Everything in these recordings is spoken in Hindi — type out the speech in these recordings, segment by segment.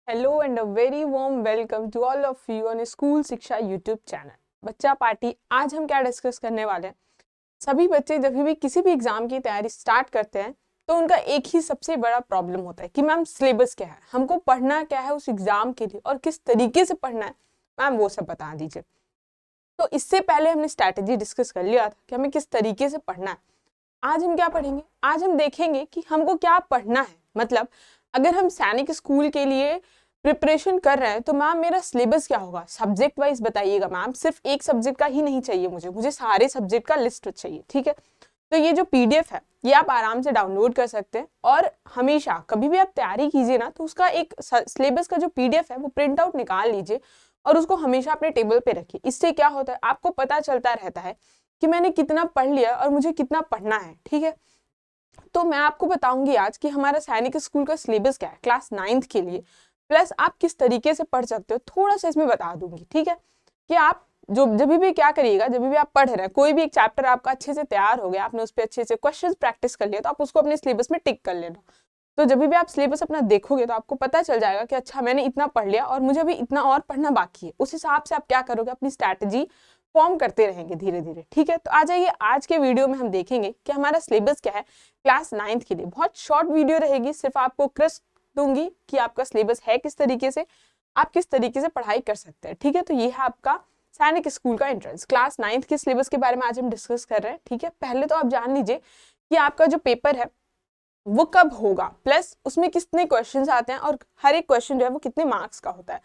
Hello and a very warm welcome to all of you on school Shiksha YouTube channel. बच्चा पार्टी, आज हम क्या डिस्कस करने वाले हैं। सभी बच्चे जब भी किसी भी एग्जाम की तैयारी स्टार्ट करते हैं तो उनका एक ही सबसे बड़ा प्रॉब्लम होता है कि मैम सिलेबस क्या है, हमको पढ़ना क्या है उस एग्जाम के लिए और किस तरीके से पढ़ना है, मैम वो सब बता दीजिए। तो इससे पहले हमने स्ट्रैटेजी डिस्कस कर लिया था कि हमें किस तरीके से पढ़ना है। आज हम क्या पढ़ेंगे, आज हम देखेंगे कि हमको क्या पढ़ना है। मतलब अगर हम सैनिक स्कूल के लिए प्रिपरेशन कर रहे हैं तो मैम मेरा सिलेबस क्या होगा, सब्जेक्ट वाइज बताइएगा। मैम सिर्फ एक सब्जेक्ट का ही नहीं चाहिए, मुझे सारे सब्जेक्ट का लिस्ट चाहिए, ठीक है। तो ये जो पीडीएफ है ये आप आराम से डाउनलोड कर सकते हैं और हमेशा कभी भी आप तैयारी कीजिए ना तो उसका एक सिलेबस का जो पीडीएफ है वो प्रिंट आउट निकाल लीजिए और उसको हमेशा अपने टेबल पे रखिए। इससे क्या होता है, आपको पता चलता रहता है कि मैंने कितना पढ़ लिया और मुझे कितना पढ़ना है, ठीक है। तो मैं आपको बताऊंगी आज कि हमारा सैनिक स्कूल का सिलेबस क्या है क्लास 9th के लिए, प्लस आप किस तरीके से पढ़ सकते हो थोड़ा सा इसमें बता दूंगी, ठीक है। कि आप जो जब भी क्या करिएगा, जब भी आप पढ़ रहे हैं कोई भी एक चैप्टर आपका अच्छे से तैयार हो गया, आपने उस पर अच्छे से क्वेश्चंस प्रैक्टिस कर लिया तो आप उसको अपने सिलेबस में टिक कर लेना। तो जब भी आप सिलेबस अपना देखोगे तो आपको पता चल जाएगा कि अच्छा मैंने इतना पढ़ लिया और मुझे अभी इतना और पढ़ना बाकी है। उस हिसाब से आप क्या करोगे, अपनी स्ट्रैटेजी फॉर्म करते रहेंगे धीरे धीरे, ठीक है। तो आ जाइए, आज के वीडियो में हम देखेंगे कि हमारा सिलेबस क्या है क्लास 9th के लिए। बहुत शॉर्ट वीडियो रहेगी, सिर्फ आपको क्रस्ट दूंगी कि आपका सिलेबस है किस तरीके से, आप किस तरीके से पढ़ाई कर सकते हैं, ठीक है। तो ये है आपका सैनिक स्कूल का एंट्रेंस क्लास 9th के सिलेबस के बारे में आज हम डिस्कस कर रहे हैं, ठीक है। पहले तो आप जान लीजिए कि आपका जो पेपर है वो कब होगा, प्लस उसमें कितने क्वेश्चंस आते हैं और हर एक क्वेश्चन जो है वो कितने मार्क्स का होता है।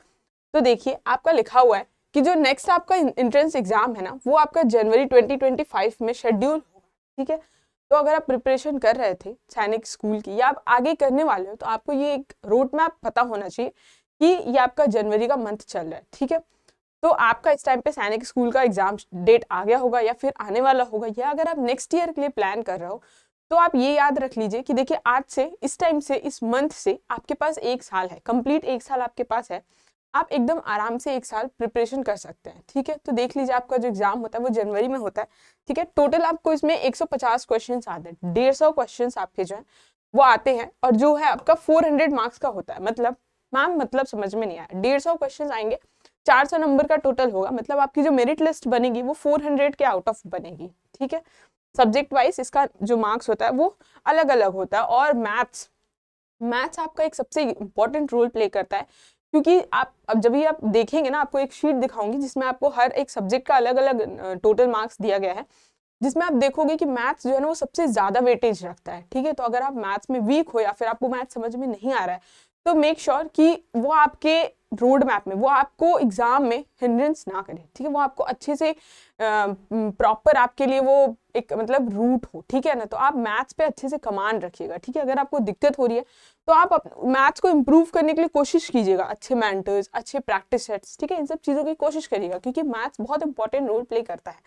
तो देखिए आपका लिखा हुआ है कि जो नेक्स्ट आपका एंट्रेंस एग्जाम है ना वो आपका जनवरी 2025 में शेड्यूल होगा, ठीक है। तो अगर आप प्रिपरेशन कर रहे थे सैनिक स्कूल की या आप आगे करने वाले हो तो आपको ये एक रोड मैप पता होना चाहिए कि ये आपका जनवरी का मंथ चल रहा है, ठीक है। तो आपका इस टाइम पे सैनिक स्कूल का एग्जाम डेट आ गया होगा या फिर आने वाला होगा, या अगर आप नेक्स्ट ईयर के लिए प्लान कर रहे हो तो आप ये याद रख लीजिए कि देखिए आज से इस टाइम से इस मंथ से आपके पास एक साल है, कंप्लीट एक साल आपके पास है। आप एकदम आराम से एक साल प्रिपरेशन कर सकते हैं, ठीक है। तो देख लीजिए आपका जो एग्जाम होता है वो जनवरी में होता है, ठीक है। टोटल आपको इसमें 150 क्वेश्चन आते हैं, 150 क्वेश्चन आपके जो है वो आते हैं और जो है आपका 400 मार्क्स का होता है। मतलब मैम मतलब समझ में नहीं आया, 150 क्वेश्चन आएंगे, 400 नंबर का टोटल होगा, मतलब आपकी जो मेरिट लिस्ट बनेगी वो 400 के आउट ऑफ बनेगी, ठीक है। सब्जेक्ट वाइज इसका जो मार्क्स होता है वो अलग अलग होता है। और मैथ्स मैथ्स आपका एक सबसे इंपॉर्टेंट रोल प्ले करता है, क्योंकि आप अब जब भी आप देखेंगे ना आपको एक शीट दिखाऊंगी जिसमें आपको हर एक सब्जेक्ट का अलग अलग टोटल मार्क्स दिया गया है, जिसमें आप देखोगे कि मैथ्स जो है ना वो सबसे ज्यादा वेटेज रखता है, ठीक है। तो अगर आप मैथ्स में वीक हो या फिर आपको मैथ्स समझ में नहीं आ रहा है तो मेक श्योर कि वो आपके रोड मैप में वो आपको एग्जाम में हिंड्रेंस ना करे, ठीक है। वो आपको अच्छे से प्रॉपर आपके लिए वो एक मतलब रूट हो, ठीक है ना। तो आप मैथ्स पे अच्छे से कमांड रखिएगा, ठीक है। अगर आपको दिक्कत हो रही है तो आप मैथ्स को इम्प्रूव करने के लिए कोशिश कीजिएगा, अच्छे मेंटर्स, अच्छे प्रैक्टिस सेट्स, ठीक है, इन सब चीजों की कोशिश करिएगा क्योंकि मैथ्स बहुत इंपॉर्टेंट रोल प्ले करता है।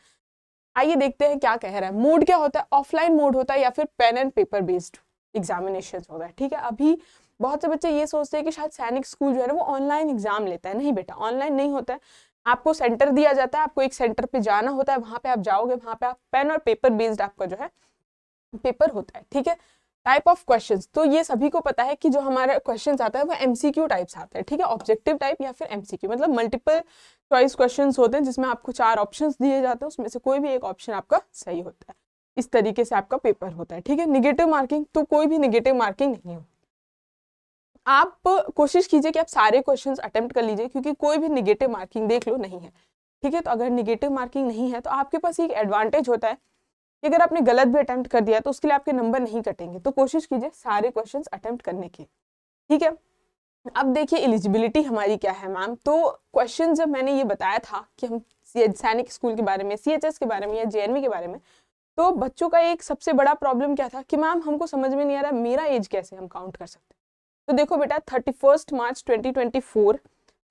आइए देखते हैं क्या कह रहा है। मोड क्या होता है, ऑफलाइन मोड होता है या फिर pen and paper based examination होता है, ठीक है। अभी बहुत से बच्चे ये सोचते हैं कि शायद सैनिक स्कूल जो है ना वो ऑनलाइन एग्जाम लेता है, नहीं बेटा, ऑनलाइन नहीं होता है। आपको सेंटर दिया जाता है, आपको एक सेंटर पे जाना होता है, वहां पे आप जाओगे, वहां पे आप पेन और पेपर बेस्ड आपका जो है पेपर होता है, ठीक है। टाइप ऑफ क्वेश्चंस, तो ये सभी को पता है कि जो हमारा क्वेश्चंस आता है वो एमसीक्यू टाइप्स आता है, ठीक है। ऑब्जेक्टिव टाइप या फिर एमसीक्यू मतलब मल्टीपल चॉइस क्वेश्चंस होते हैं जिसमें आपको 4 ऑप्शंस दिए जाते हैं, उसमें से कोई भी एक ऑप्शन आपका सही होता है। इस तरीके से आपका पेपर होता है, ठीक है। निगेटिव मार्किंग, तो कोई भी निगेटिव मार्किंग नहीं हो। आप कोशिश कीजिए कि आप सारे क्वेश्चंस अटेम्प्ट कर लीजिए क्योंकि कोई भी निगेटिव मार्किंग देख लो नहीं है, ठीक है। तो अगर निगेटिव मार्किंग नहीं है तो आपके पास एक एडवांटेज होता है कि अगर आपने गलत भी अटेम्प्ट कर दिया तो उसके लिए आपके नंबर नहीं कटेंगे। तो कोशिश कीजिए सारे क्वेश्चंस अटेम्प्ट करने की, ठीक है। अब देखिए एलिजिबिलिटी हमारी क्या है मैम। तो क्वेश्चन जब मैंने ये बताया था कि हम सैनिक स्कूल के बारे में, सीएचएस के बारे में या जेएनवी के बारे में, तो बच्चों का एक सबसे बड़ा प्रॉब्लम क्या था कि मैम हमको समझ में नहीं आ रहा मेरा एज कैसे हम काउंट कर सकते हैं। तो देखो बेटा 31 मार्च 2024,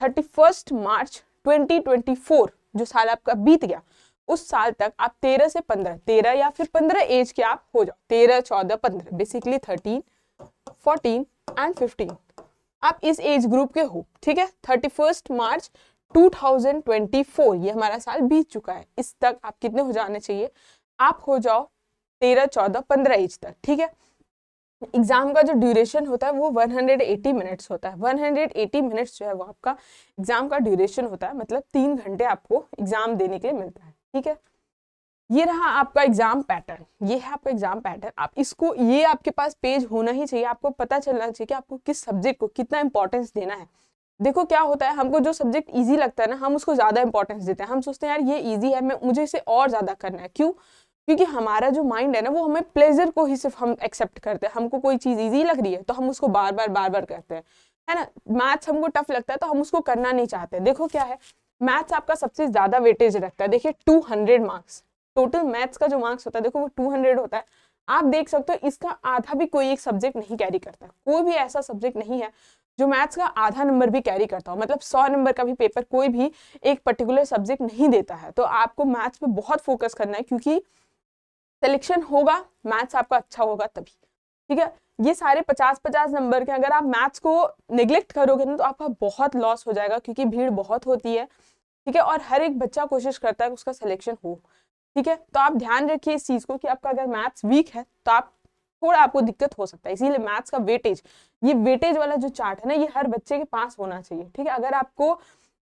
31 मार्च 2024 जो साल आपका बीत गया उस साल तक आप 13 से 15, 13 या फिर 15 एज के आप हो जाओ, 13, 14, 15, बेसिकली 13, 14 एंड 15, आप इस एज ग्रुप के हो, ठीक है। 31 मार्च 2024 ये हमारा साल बीत चुका है, इस तक आप कितने हो जाने चाहिए, आप हो जाओ 13, 14, 15 एज तक, ठीक है। एग्जाम का जो ड्यूरेशन होता है वो 180 मिनट्स होता है। 180 मिनट्स जो है वो आपका एग्जाम का ड्यूरेशन होता है, मतलब 3 घंटे आपको एग्जाम देने के लिए मिलता है। ठीक है, ये रहा आपका एग्जाम पैटर्न, ये है आपका एग्जाम पैटर्न। आप इसको, ये आपके पास पेज होना ही चाहिए, आपको पता चलना चाहिए कि आपको किस सब्जेक्ट को कितना इंपॉर्टेंस देना है। देखो क्या होता है, हमको जो सब्जेक्ट इजी लगता है ना, हम उसको ज्यादा इंपॉर्टेंस देते हैं। हम सोचते हैं यार ये इजी है, मैं मुझे इसे और ज्यादा करना है। क्यों? क्योंकि हमारा जो माइंड है ना, वो हमें प्लेजर को ही सिर्फ हम एक्सेप्ट करते हैं। हमको कोई चीज इजी लग रही है तो हम उसको बार बार करते हैं, है ना। मैथ्स हमको टफ लगता है तो हम उसको करना नहीं चाहते। देखो क्या है, मैथ्स आपका सबसे ज्यादा वेटेज रखता है। देखिए 200 मार्क्स टोटल मैथ्स का जो मार्क्स होता है, देखो वो 200 होता है। आप देख सकते हो इसका आधा भी कोई एक सब्जेक्ट नहीं कैरी करता। कोई भी ऐसा सब्जेक्ट नहीं है जो मैथ्स का आधा नंबर भी कैरी करता हो। मतलब 100 नंबर का भी पेपर कोई भी एक पर्टिकुलर सब्जेक्ट नहीं देता है। तो आपको मैथ्स पे बहुत फोकस करना है, क्योंकि सिलेक्शन होगा, मैथ्स आपका अच्छा होगा तभी। ठीक है, ये सारे 50-50 नंबर के, अगर आप मैथ्स को निग्लेक्ट करोगे ना तो आपका बहुत लॉस हो जाएगा, क्योंकि भीड़ बहुत होती है। ठीक है, और हर एक बच्चा कोशिश करता है कि उसका सिलेक्शन हो। ठीक है, तो आप ध्यान रखिए इस चीज को कि आपका अगर मैथ्स वीक है तो आप थोड़ा आपको दिक्कत हो सकता है। इसीलिए मैथ्स का वेटेज, ये वेटेज वाला जो चार्ट है ना, ये हर बच्चे के पास होना चाहिए। ठीक है,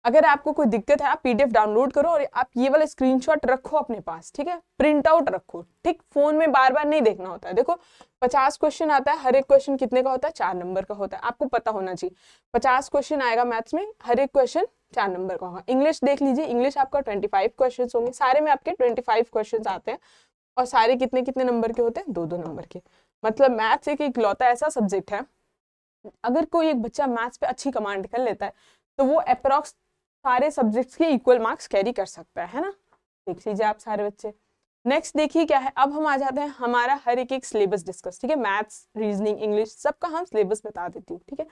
अगर आपको कोई दिक्कत है, आप पीडीएफ डाउनलोड करो और आप ये वाला स्क्रीनशॉट रखो अपने पास। ठीक है, प्रिंट आउट रखो। ठीक, फोन में बार बार नहीं देखना होता है। देखो 50 क्वेश्चन आता है, हर एक क्वेश्चन कितने का होता है? 4 नंबर का होता है। आपको पता होना चाहिए 50 क्वेश्चन आएगा मैथ्स में, हर एक क्वेश्चन 4 नंबर का होगा। इंग्लिश देख लीजिए, इंग्लिश आपका 25 क्वेश्चन होंगे, सारे में आपके 25 क्वेश्चन आते हैं, और सारे कितने कितने नंबर के होते हैं? 2-2 नंबर के। मतलब मैथ्स एक इकलौता ऐसा सब्जेक्ट है, अगर कोई एक बच्चा मैथ्स पे अच्छी कमांड कर लेता है तो वो अप्रोक्स सारे सब्जेक्ट्स के इक्वल मार्क्स कैरी कर सकता है ना। देख लीजिए आप सारे बच्चे। नेक्स्ट देखिए क्या है, अब हम आ जाते हैं हमारा हर एक सिलेबस डिस्कस। ठीक है, मैथ्स, रीजनिंग, इंग्लिश, सबका हम सिलेबस बता देती हूँ। ठीक है,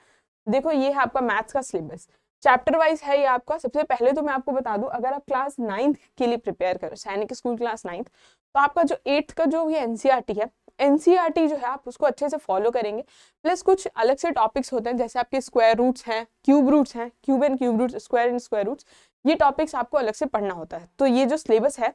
देखो ये है आपका मैथ्स का सिलेबस, चैप्टर वाइज है ये आपका। सबसे पहले तो मैं आपको बता दूं, अगर आप क्लास 9th के लिए प्रिपेयर करो, सैनिक स्कूल क्लास 9th, तो आपका जो 8th का जो ये एनसीईआरटी है, एनसीईआरटी जो है आप उसको अच्छे से फॉलो करेंगे। प्लस कुछ अलग से टॉपिक्स होते हैं, जैसे आपके स्क्वायर रूट्स हैं, क्यूब रूट्स हैं, cube and cube roots, square and square roots, ये टॉपिक्स आपको अलग से पढ़ना होता है। तो ये जो सिलेबस है,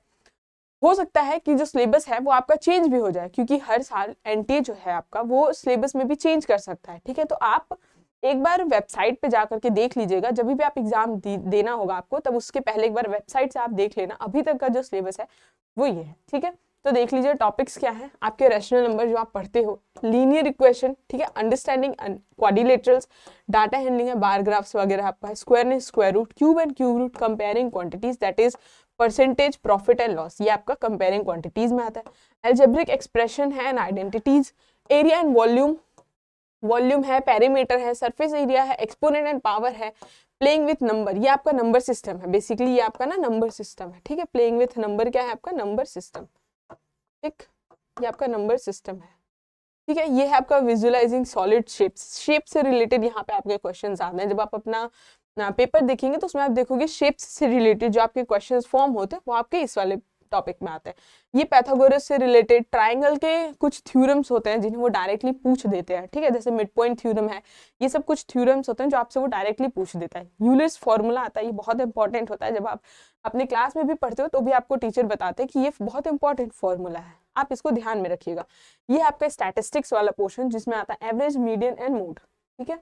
हो सकता है कि जो सिलेबस है वो आपका चेंज भी हो जाए, क्योंकि हर साल एनटीए जो है आपका वो सिलेबस में भी चेंज कर सकता है। ठीक है, तो आप एक बार वेबसाइट पे जाकर के देख लीजिएगा, जब भी आप एग्जाम देना होगा आपको, तब उसके पहले एक बार वेबसाइट से आप देख लेना अभी तक का जो सिलेबस है वो ये है। ठीक है, तो देख लीजिए टॉपिक्स क्या है आपके। रैशनल नंबर जो आप पढ़ते हो, लीनियर इक्वेशन, ठीक है, अंडरस्टैंडिंग क्वाड्रिलेटरल्स, डाटा हैंडलिंग है, बार ग्राफ्स वगैरह आपका है, square and square root, cube and cube root, comparing quantities, that is percentage, profit and loss, ये आपका कंपेयरिंग क्वांटिटीज में आता है। एल्जेब्रिक एक्सप्रेशन है and identities, area and volume, volume है, पेरीमीटर है, सरफेस एरिया है, एक्सपोनेंट एंड पावर है, प्लेइंग विथ नंबर, ये आपका नंबर सिस्टम है। बेसिकली ये आपका ना नंबर सिस्टम है। ठीक है, प्लेइंग विथ नंबर क्या है? आपका नंबर सिस्टम। ठीक, ये आपका नंबर सिस्टम है। ठीक है, ये है आपका विजुअलाइजिंग सॉलिड शेप्स, शेप से रिलेटेड यहाँ पे आपके क्वेश्चंस आते हैं। जब आप अपना पेपर देखेंगे तो उसमें आप देखोगे शेप्स से रिलेटेड जो आपके क्वेश्चंस फॉर्म होते हैं वो आपके इस वाले टॉपिक में आते हैं। ये पैथागोरस से रिलेटेड ट्राइंगल के कुछ थ्योरम्स होते हैं जिन्हें वो डायरेक्टली पूछ देते हैं। ठीक है, जैसे मिड पॉइंट थ्योरम है, ये सब कुछ थ्योरम्स होते हैं जो आपसे वो डायरेक्टली पूछ देता है। यूलर्स फॉर्मूला आता है, ये बहुत इंपॉर्टेंट होता है। जब आप अपने क्लास में भी पढ़ते हो तो भी आपको टीचर बताते हैं कि ये बहुत इंपॉर्टेंट फॉर्मूला है, आप इसको ध्यान में रखिएगा। ये आपका स्टैटिस्टिक्स वाला पोर्शन जिसमें आता है एवरेज, मीडियन एंड मोड। ठीक है,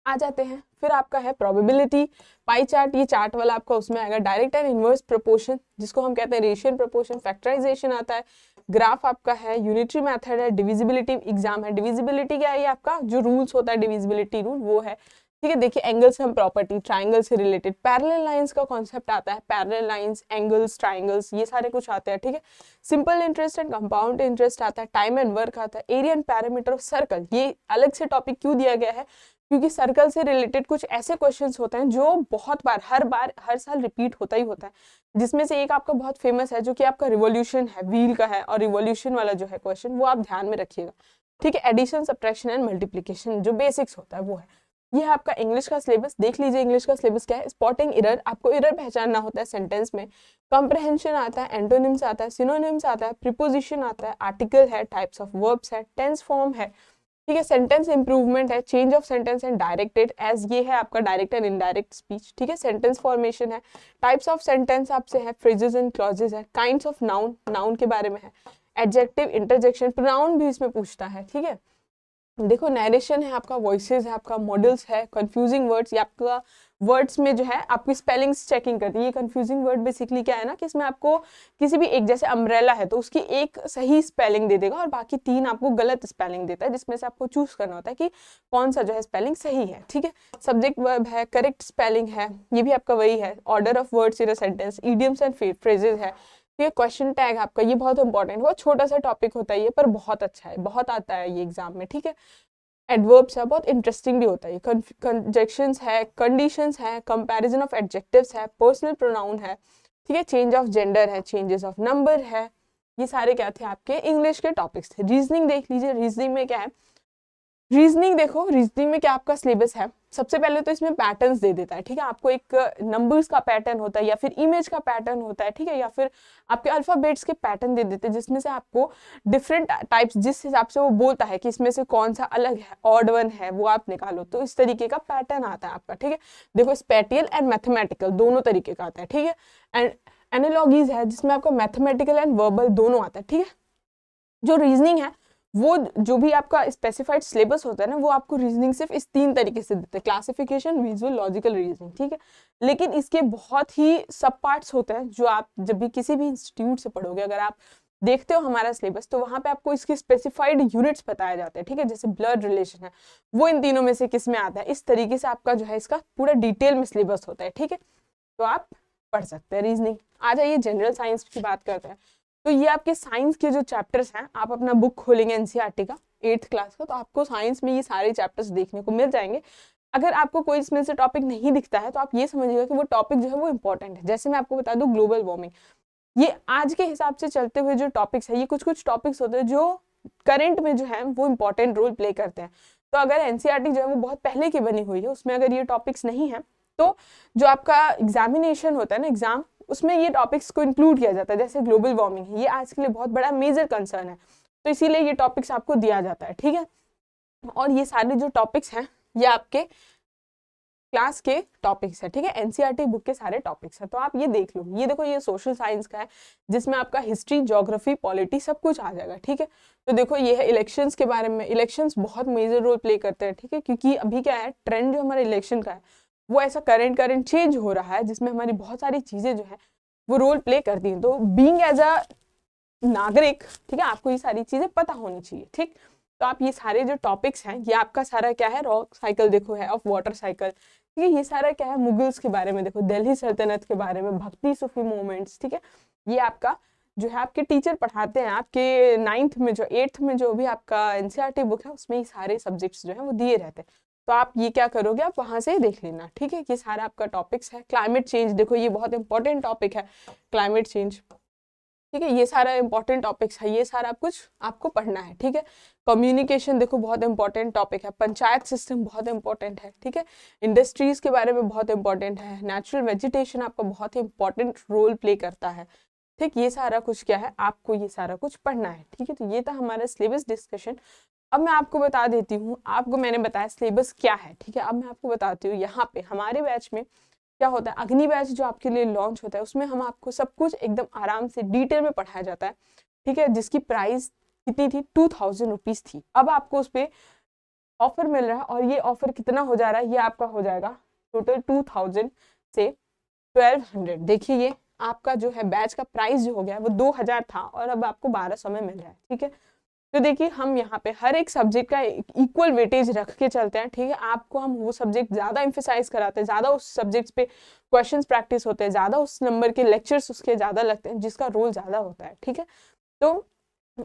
आ जाते हैं फिर आपका है प्रोबेबिलिटी, पाई चार्ट, ये चार्ट वाला आपका उसमें आएगा। डायरेक्ट एंड इनवर्स प्रोपोर्शन, जिसको हम कहते हैं रेशियन प्रोपोर्शन, फैक्टराइजेशन आता है, ग्राफ आपका है, यूनिटरी मेथड है, डिविजिबिलिटी एग्जाम है। डिविजिबिलिटी क्या है? ये आपका जो रूल्स होता है डिविजिबिलिटी रूल वो है। ठीक है, देखिए एंगल से हम प्रॉपर्टी, ट्राइंगल से रिलेटेड, पैरेलल लाइंस का कॉन्सेप्ट आता है, पैरेलल लाइंस, एंगल्स, ट्राइंगल्स, ये सारे कुछ आते हैं। ठीक है, simple interest and compound interest आता है, टाइम एंड वर्क आता है, area and parameter of circle. ये अलग से टॉपिक क्यों दिया गया है? क्योंकि सर्कल से रिलेटेड कुछ ऐसे क्वेश्चंस होते हैं जो बहुत बार हर साल रिपीट होता ही होता है। जिसमें से एक आपका बहुत फेमस है जो कि आपका रिवॉल्यूशन है, व्हील का है, और रिवॉल्यूशन वाला जो है क्वेश्चन वो आप ध्यान में रखिएगा। ठीक है, एडिशन, सब्ट्रैक्शन एंड मल्टीप्लीकेशन जो बेसिक्स होता है वो है। ये है आपका इंग्लिश का सिलेबस। देख लीजिए इंग्लिश का सिलेबस क्या है। स्पॉटिंग एरर, आपको एरर पहचानना होता है सेंटेंस में। कॉम्प्रहेंशन आता है, एंटोनिम्स आता है, सिनोनिम्स आता है, प्रीपोजिशन आता है, आर्टिकल है, टाइप्स ऑफ वर्ब्स है, टेंस फॉर्म है। ठीक है, सेंटेंस इंप्रूवमेंट है, change of sentence and directed as, ये है आपका डायरेक्ट एंड इनडायरेक्ट स्पीच। ठीक है, सेंटेंस फॉर्मेशन है, टाइप्स ऑफ सेंटेंस आपसे है, फ्रेजेस एंड क्लॉजेस है, काइंड्स ऑफ नाउन, नाउन के बारे में है, एडजेक्टिव, इंटरजेक्शन, प्रोनाउन भी इसमें पूछता है। ठीक है, देखो नरेशन है आपका, वॉइसेस है आपका, मॉडल्स है, कंफ्यूजिंग वर्ड्स, ये आपका वर्ड्स में जो है आपकी स्पेलिंग्स चेकिंग करती है। ये कंफ्यूजिंग वर्ड बेसिकली क्या है ना कि इसमें आपको किसी भी एक, जैसे अम्ब्रेला है तो उसकी एक सही स्पेलिंग दे देगा और बाकी 3 आपको गलत स्पेलिंग देता है, जिसमें से आपको चूज करना होता है कि कौन सा जो है स्पेलिंग सही है। ठीक है, सब्जेक्ट वर्ब है, करेक्ट स्पेलिंग है, ये भी आपका वही है, order of words in a sentence, idioms and phrases है। ये क्वेश्चन टैग आपका, ये बहुत इंपॉर्टेंट, बहुत छोटा सा टॉपिक होता है ये, पर बहुत अच्छा है, बहुत आता है ये एग्जाम में। ठीक है, एडवर्ब्स है, बहुत इंटरेस्टिंग भी होता है, कंजक्शंस है, कंडीशंस है, कंपैरिजन ऑफ एडजेक्टिव्स है, पर्सनल प्रोनाउन है। ठीक है, चेंज ऑफ जेंडर है, चेंजेस ऑफ नंबर है। ये सारे क्या थे आपके इंग्लिश के टॉपिक्स थे। रीजनिंग देख लीजिए, रीजनिंग में क्या है, रीजनिंग देखो, रीजनिंग में क्या आपका सिलेबस है। सबसे पहले तो इसमें पैटर्न्स दे देता है। ठीक है, आपको एक नंबर्स का पैटर्न होता है या फिर इमेज का पैटर्न होता है। ठीक है, या फिर आपके अल्फाबेट्स के पैटर्न दे देते हैं, जिसमें से आपको डिफरेंट टाइप्स, जिस हिसाब से वो बोलता है कि इसमें से कौन सा अलग है, ऑड वन है, वो आप निकालो, तो इस तरीके का पैटर्न आता है आपका। ठीक है, देखो स्पेटियल एंड मैथमेटिकल दोनों तरीके का आता है। ठीक है, एंड एनालॉगीज है, जिसमें आपको मैथमेटिकल एंड वर्बल दोनों आता है। ठीक है, जो रीजनिंग है वो जो भी आपका स्पेसिफाइड सिलेबस होता है ना, वो आपको रीजनिंग सिर्फ इस 3 तरीके से देते हैं, क्लासिफिकेशन, विजुअल, लॉजिकल रीजनिंग। ठीक है, लेकिन इसके बहुत ही सब पार्ट्स होते हैं जो आप जब भी किसी भी इंस्टीट्यूट से पढ़ोगे, अगर आप देखते हो हमारा सिलेबस, तो वहां पे आपको इसके स्पेसिफाइड यूनिट्स बताए जाते हैं। ठीक है, जैसे ब्लड रिलेशन है, वो इन तीनों में से किस में आता है, इस तरीके से आपका जो है इसका पूरा डिटेल में सिलेबस होता है। ठीक है, तो आप पढ़ सकते हैं रीजनिंग। आ जाइए जनरल साइंस की बात करते हैं। तो ये आपके साइंस के जो चैप्टर्स हैं, आप अपना बुक खोलेंगे एनसीईआरटी का 8th क्लास का, तो आपको साइंस में ये सारे चैप्टर्स देखने को मिल जाएंगे। अगर आपको कोई इसमें से टॉपिक नहीं दिखता है तो आप ये समझिएगा कि वो टॉपिक जो है वो इंपॉर्टेंट है। जैसे मैं आपको बता दूं ग्लोबल वार्मिंग, ये आज के हिसाब से चलते हुए जो टॉपिक्स है, ये कुछ कुछ टॉपिक्स होते हैं जो करंट में जो है वो इंपॉर्टेंट रोल प्ले करते हैं। तो अगर एनसीईआरटी जो है वो बहुत पहले की बनी हुई है, उसमें अगर ये टॉपिक्स नहीं है, तो जो आपका एग्जामिनेशन होता है ना, एग्जाम, उसमें ये टॉपिक्स को इंक्लूड किया जाता है। जैसे ग्लोबल वार्मिंग है, ये आज के लिए बहुत बड़ा मेजर कंसर्न है, तो इसीलिए ये टॉपिक्स आपको दिया जाता है। ठीक है, और ये सारे जो टॉपिक्स हैं ये आपके क्लास के टॉपिक्स है। ठीक है, एनसीईआरटी बुक के सारे टॉपिक्स है, तो आप ये देख लो। ये देखो, ये सोशल साइंस का है, जिसमें आपका हिस्ट्री, ज्योग्राफी, पॉलिटी सब कुछ आ जाएगा। ठीक है, तो देखो ये है इलेक्शंस के बारे में। इलेक्शंस बहुत मेजर रोल प्ले करते हैं। ठीक है, क्योंकि अभी क्या है, ट्रेंड जो हमारे इलेक्शन का है वो ऐसा करंट चेंज हो रहा है, जिसमें हमारी बहुत सारी चीजें जो है वो रोल प्ले करती हैं। तो बीइंग एज अ नागरिक, ठीक है, आपको ये सारी चीजें पता होनी चाहिए। ठीक, तो आप ये सारे जो टॉपिक्स हैं, ये आपका सारा क्या है, रॉक साइकिल देखो है, ऑफ वाटर साइकिल। ठीक है, ये सारा क्या है, मुगल्स के बारे में देखो, दिल्ली सल्तनत के बारे में, भक्ति सूफी मूवमेंट्स। ठीक है, ये आपका जो है आपके टीचर पढ़ाते हैं, आपके 9th में जो 8th में जो भी आपका एनसीईआरटी बुक है, उसमें ये सारे सब्जेक्ट्स जो है वो दिए रहते हैं। तो आप ये क्या करोगे, आप वहां से देख लेना। ठीक है, ये सारा आपका टॉपिक्स है। क्लाइमेट चेंज देखो, ये बहुत इंपॉर्टेंट टॉपिक है, क्लाइमेट चेंज। ठीक है, ये सारा इंपॉर्टेंट टॉपिक्स है, ये सारा कुछ आपको पढ़ना है। ठीक है, कम्युनिकेशन देखो बहुत इंपॉर्टेंट टॉपिक है, पंचायत सिस्टम बहुत इंपॉर्टेंट है। ठीक है, इंडस्ट्रीज के बारे में बहुत इंपॉर्टेंट है, नेचुरल वेजिटेशन आपका बहुत ही इंपॉर्टेंट रोल प्ले करता है। ठीक, ये सारा कुछ क्या है, आपको ये सारा कुछ पढ़ना है। ठीक है, तो ये था हमारा सिलेबस डिस्कशन। अब मैं आपको बता देती हूँ, आपको मैंने बताया सिलेबस क्या है। ठीक है, अब मैं आपको बताती हूँ यहाँ पे हमारे बैच में क्या होता है। अग्नि बैच जो आपके लिए लॉन्च होता है, उसमें हम आपको सब कुछ एकदम आराम से डिटेल में पढ़ाया जाता है। ठीक है, जिसकी प्राइस कितनी थी, 2000 रुपीज थी। अब आपको उस पर ऑफर मिल रहा है, और ये ऑफर कितना हो जा रहा है, ये आपका हो जाएगा टोटल 2000 से 1200। देखिए, ये आपका जो है बैच का प्राइस जो हो गया है वो 2000 था, और अब आपको 1200 में मिल रहा है। ठीक है, तो देखिए हम यहाँ पे हर एक सब्जेक्ट का इक्वल वेटेज रख के चलते हैं। ठीक है, आपको हम वो सब्जेक्ट ज्यादा एम्फेसाइज कराते हैं, ज्यादा उस सब्जेक्ट पे क्वेश्चंस प्रैक्टिस होते हैं, ज्यादा उस नंबर के लेक्चर्स उसके ज्यादा लगते हैं, जिसका रोल ज्यादा होता है। ठीक है, तो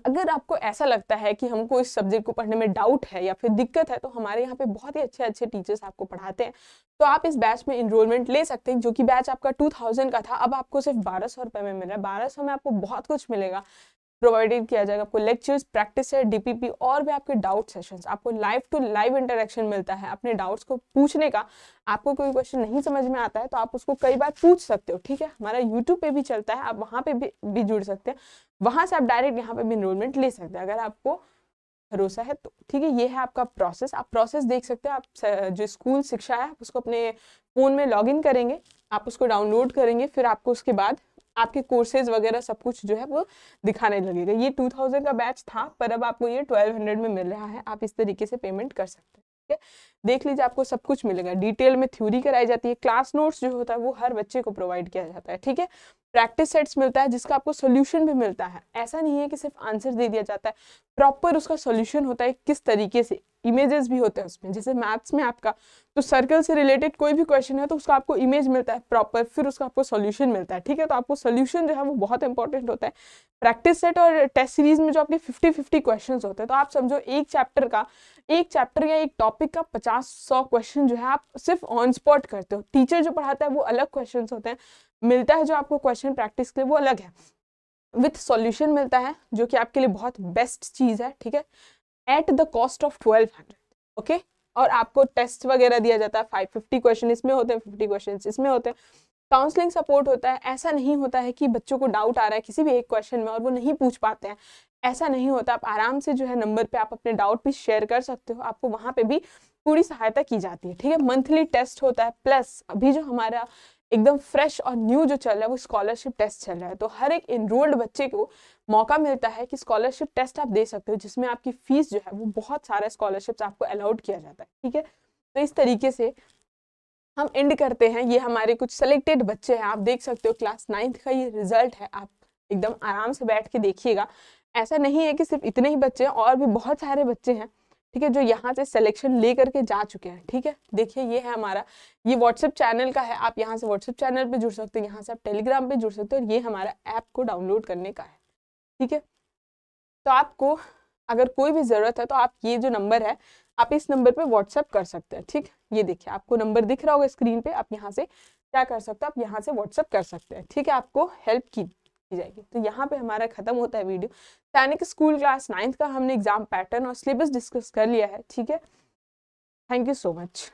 अगर आपको ऐसा लगता है कि हमको इस सब्जेक्ट को पढ़ने में डाउट है या फिर दिक्कत है, तो हमारे यहाँ पे बहुत ही अच्छे अच्छे टीचर्स आपको पढ़ाते हैं। तो आप इस बैच में इनरोलमेंट ले सकते हैं। जो कि बैच आपका 2000 का था, अब आपको सिर्फ 1200 रुपए में मिल रहा है। 1200 में आपको बहुत कुछ मिलेगा, प्रोवाइडेड किया जाएगा आपको, लेक्चर्स, प्रैक्टिस है, डीपीपी, और भी आपके डाउट सेशंस, आपको लाइव टू लाइव इंटरेक्शन मिलता है अपने डाउट्स को पूछने का। आपको कोई क्वेश्चन नहीं समझ में आता है तो आप उसको कई बार पूछ सकते हो। ठीक है, हमारा यूट्यूब पे भी चलता है, आप वहाँ पे भी जुड़ सकते हैं, वहां से आप डायरेक्ट यहाँ पे भी इनरोलमेंट ले सकते हैं अगर आपको भरोसा है तो। ठीक है, ये है आपका प्रोसेस, आप प्रोसेस देख सकते हैं। आप जो स्कूल शिक्षा है उसको अपने फोन में लॉग इन करेंगे, आप उसको डाउनलोड करेंगे, फिर आपको उसके बाद आपके कोर्सेज वगैरह सब कुछ जो है वो दिखाने लगेगा। ये 2000 का बैच था, पर अब आपको ये 1200 में मिल रहा है। आप इस तरीके से पेमेंट कर सकते हैं, ठीक है। देख लीजिए, आपको सब कुछ मिलेगा, डिटेल में थ्योरी कराई जाती है, क्लास नोट्स जो होता है वो हर बच्चे को प्रोवाइड किया जाता है, ठीक है। प्रैक्टिस सेट्स मिलता है जिसका आपको सोल्यूशन भी मिलता है। ऐसा नहीं है कि सिर्फ आंसर दे दिया जाता है, प्रॉपर उसका सोल्यूशन होता है, किस तरीके से, इमेजेस भी होते हैं उसमें। जैसे मैथ्स में आपका तो सर्कल से रिलेटेड कोई भी क्वेश्चन है तो उसका आपको इमेज मिलता है प्रॉपर, फिर उसका आपको सॉल्यूशन मिलता है, ठीक है। तो आपको सॉल्यूशन जो है वो बहुत इंपॉर्टेंट होता है। प्रैक्टिस सेट और टेस्ट सीरीज में जो आपके 50-50 क्वेश्चंस होते हैं, तो आप समझो एक चैप्टर या एक टॉपिक का 50-100 क्वेश्चन जो है आप सिर्फ ऑन स्पॉट करते हो। टीचर जो पढ़ाता है वो अलग क्वेश्चन होते हैं, मिलता है जो आपको क्वेश्चन प्रैक्टिस के लिए वो अलग है, विथ सॉल्यूशन मिलता है, जो कि आपके लिए बहुत बेस्ट चीज है, ठीक है, at the cost of 1200, okay. और आपको टेस्ट वगैरह दिया जाता है, 550 क्वेश्चन इसमें होते हैं, 50 क्वेश्चन इसमें होते हैं। काउंसलिंग सपोर्ट होता है। ऐसा नहीं होता है कि बच्चों को डाउट आ रहा है किसी भी एक क्वेश्चन में और वो नहीं पूछ पाते हैं, ऐसा नहीं होता। आप आराम से जो है नंबर पे आप अपने डाउट भी शेयर कर सकते हो, आपको वहां पे भी पूरी सहायता की जाती है, ठीक है। मंथली टेस्ट होता है, प्लस अभी जो हमारा एकदम फ्रेश और न्यू जो चल रहा है वो स्कॉलरशिप टेस्ट चल रहा है। तो हर एक इनरोल्ड बच्चे को मौका मिलता है कि स्कॉलरशिप टेस्ट आप दे सकते हो, जिसमें आपकी फीस जो है वो बहुत सारे स्कॉलरशिप्स आपको अलाउड किया जाता है, ठीक है। तो इस तरीके से हम एंड करते हैं। ये हमारे कुछ सेलेक्टेड बच्चे हैं, आप देख सकते हो क्लास 9th का ये रिजल्ट है। आप एकदम आराम से बैठ के देखिएगा। ऐसा नहीं है कि सिर्फ इतने ही बच्चे हैं, और भी बहुत सारे बच्चे हैं, ठीक है, जो यहाँ से सिलेक्शन ले करके जा चुके हैं, ठीक है। देखिए ये है हमारा, ये व्हाट्सएप चैनल का है, आप यहाँ से व्हाट्सएप चैनल पे जुड़ सकते हो, यहाँ से आप टेलीग्राम पे जुड़ सकते हो, और ये हमारा ऐप को डाउनलोड करने का है, ठीक है। तो आपको अगर कोई भी ज़रूरत है तो आप ये जो नंबर है, आप इस नंबर पे व्हाट्सएप कर सकते हैं, ठीक। ये देखिए आपको नंबर दिख रहा होगा स्क्रीन पे, आप यहाँ से क्या कर सकते हो, आप यहाँ से व्हाट्सएप कर सकते हैं, ठीक है। आपको हेल्प की जाएगी। तो यहाँ पे हमारा खत्म होता है वीडियो। सैनिक स्कूल क्लास 9th का हमने एग्जाम पैटर्न और सिलेबस डिस्कस कर लिया है, ठीक है। Thank you so much.